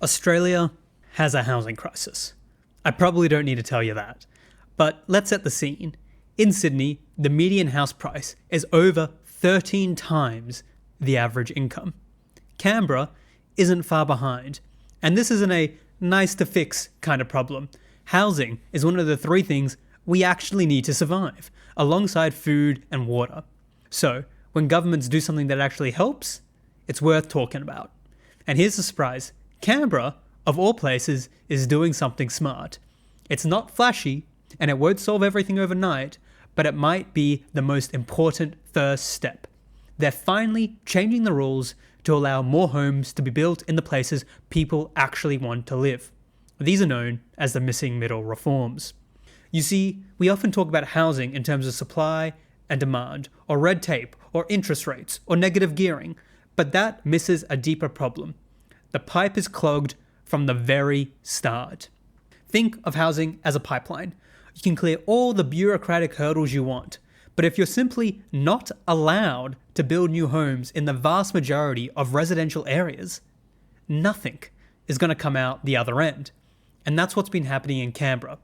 Australia has a housing crisis. I probably don't need to tell you that. But let's set the scene. In Sydney, the median house price is over 13 times the average income. Canberra isn't far behind. And this isn't a nice to fix kind of problem. Housing is one of the three things we actually need to survive, alongside food and water. So, when governments do something that actually helps, it's worth talking about. And here's the surprise. Canberra, of all places, is doing something smart. It's not flashy, and it won't solve everything overnight, but it might be the most important first step. They're finally changing the rules to allow more homes to be built in the places people actually want to live. These are known as the missing middle reforms. You see, we often talk about housing in terms of supply and demand, or red tape, or interest rates, or negative gearing, but that misses a deeper problem. The pipe is clogged from the very start. Think of housing as a pipeline. You can clear all the bureaucratic hurdles you want, but if you're simply not allowed to build new homes in the vast majority of residential areas, nothing is going to come out the other end. And that's what's been happening in Canberra.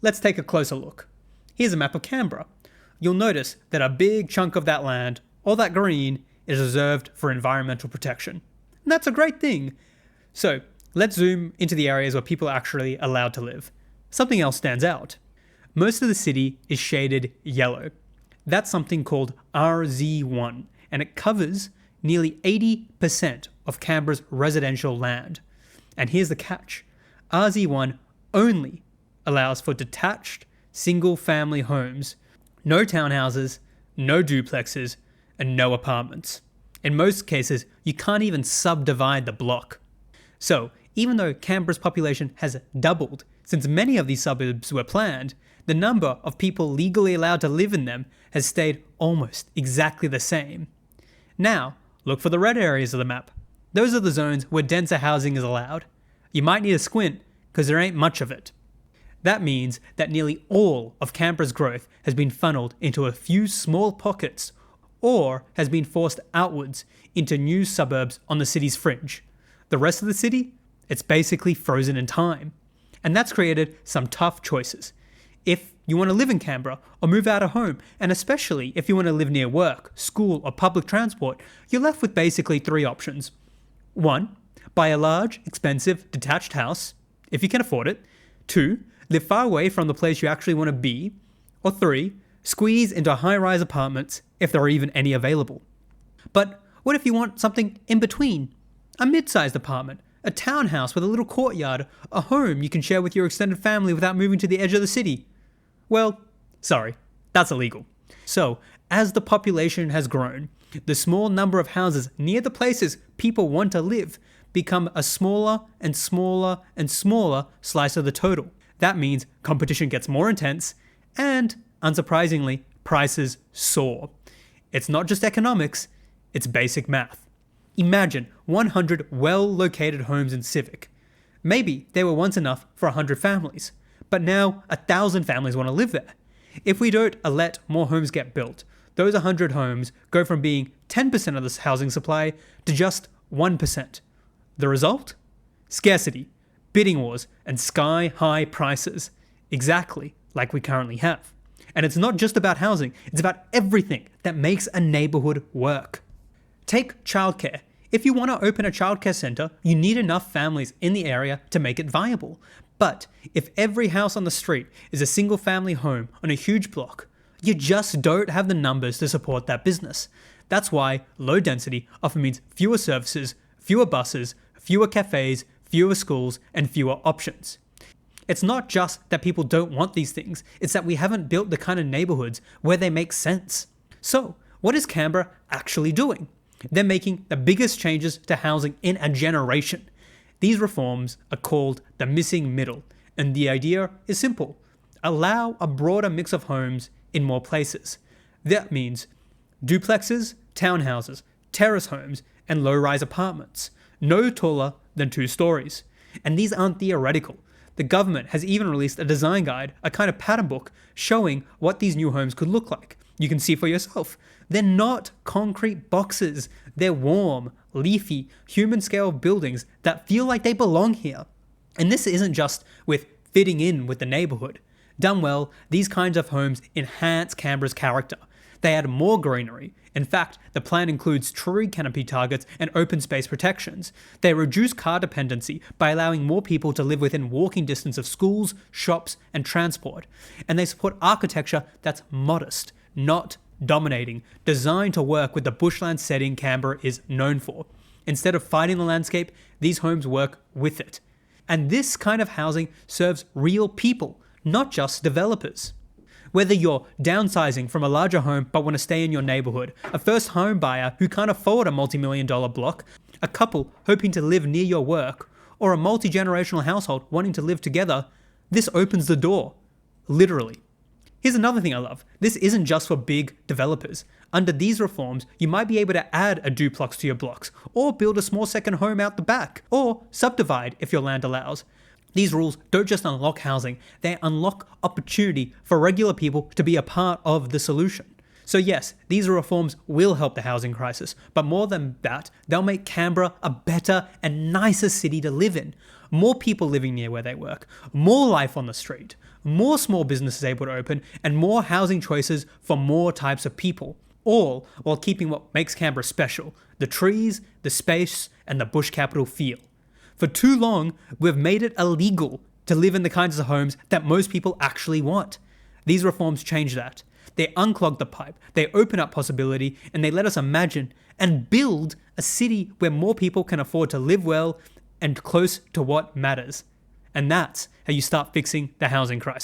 Let's take a closer look. Here's a map of Canberra. You'll notice that a big chunk of that land, all that green, is reserved for environmental protection. And that's a great thing. So let's zoom into the areas where people are actually allowed to live. Something else stands out. Most of the city is shaded yellow. That's something called RZ1, and it covers nearly 80% of Canberra's residential land. And here's the catch. RZ1 only allows for detached, single-family homes, no townhouses, no duplexes, and no apartments. In most cases, you can't even subdivide the block. So, even though Canberra's population has doubled since many of these suburbs were planned, the number of people legally allowed to live in them has stayed almost exactly the same. Now, look for the red areas of the map. Those are the zones where denser housing is allowed. You might need a squint, because there ain't much of it. That means that nearly all of Canberra's growth has been funneled into a few small pockets, or has been forced outwards into new suburbs on the city's fringe. The rest of the city, it's basically frozen in time. And that's created some tough choices. If you want to live in Canberra or move out of home, and especially if you want to live near work, school, or public transport, you're left with basically three options. 1. Buy a large, expensive, detached house, if you can afford it. 2. Live far away from the place you actually want to be. Or 3. Squeeze into high-rise apartments, if there are even any available. But what if you want something in between? A mid-sized apartment, a townhouse with a little courtyard, a home you can share with your extended family without moving to the edge of the city. Well, sorry, that's illegal. So, as the population has grown, the small number of houses near the places people want to live become a smaller and smaller and smaller slice of the total. That means competition gets more intense and, unsurprisingly, prices soar. It's not just economics, it's basic math. Imagine 100 well-located homes in Civic. Maybe they were once enough for 100 families, but now 1,000 families want to live there. If we don't let more homes get built, those 100 homes go from being 10% of this housing supply to just 1%. The result? Scarcity, bidding wars, and sky-high prices, exactly like we currently have. And it's not just about housing, it's about everything that makes a neighborhood work. Take childcare. If you want to open a childcare center, you need enough families in the area to make it viable. But if every house on the street is a single-family home on a huge block, you just don't have the numbers to support that business. That's why low density often means fewer services, fewer buses, fewer cafes, fewer schools, and fewer options. It's not just that people don't want these things, it's that we haven't built the kind of neighborhoods where they make sense. So, what is Canberra actually doing? They're making the biggest changes to housing in a generation. These reforms are called the missing middle, and the idea is simple. Allow a broader mix of homes in more places. That means duplexes, townhouses, terrace homes, and low-rise apartments, no taller than 2 stories. And these aren't theoretical. The government has even released a design guide, a kind of pattern book, showing what these new homes could look like. You can see for yourself. They're not concrete boxes. They're warm, leafy, human-scale buildings that feel like they belong here. And this isn't just with fitting in with the neighbourhood. Done well, these kinds of homes enhance Canberra's character. They add more greenery. In fact, the plan includes tree canopy targets and open space protections. They reduce car dependency by allowing more people to live within walking distance of schools, shops, and transport. And they support architecture that's modest, not dominating, designed to work with the bushland setting Canberra is known for. Instead of fighting the landscape, these homes work with it. And this kind of housing serves real people, not just developers. Whether you're downsizing from a larger home but want to stay in your neighbourhood, a first home buyer who can't afford a multi-million-dollar block, a couple hoping to live near your work, or a multi-generational household wanting to live together, this opens the door. Literally. Here's another thing I love. This isn't just for big developers. Under these reforms, you might be able to add a duplex to your blocks, or build a small second home out the back, or subdivide if your land allows. These rules don't just unlock housing, they unlock opportunity for regular people to be a part of the solution. So yes, these reforms will help the housing crisis, but more than that, they'll make Canberra a better and nicer city to live in. More people living near where they work, more life on the street, more small businesses able to open, and more housing choices for more types of people. All while keeping what makes Canberra special, the trees, the space, and the bush capital feel. For too long, we've made it illegal to live in the kinds of homes that most people actually want. These reforms change that. They unclog the pipe, they open up possibility, and they let us imagine and build a city where more people can afford to live well and close to what matters. And that's how you start fixing the housing crisis.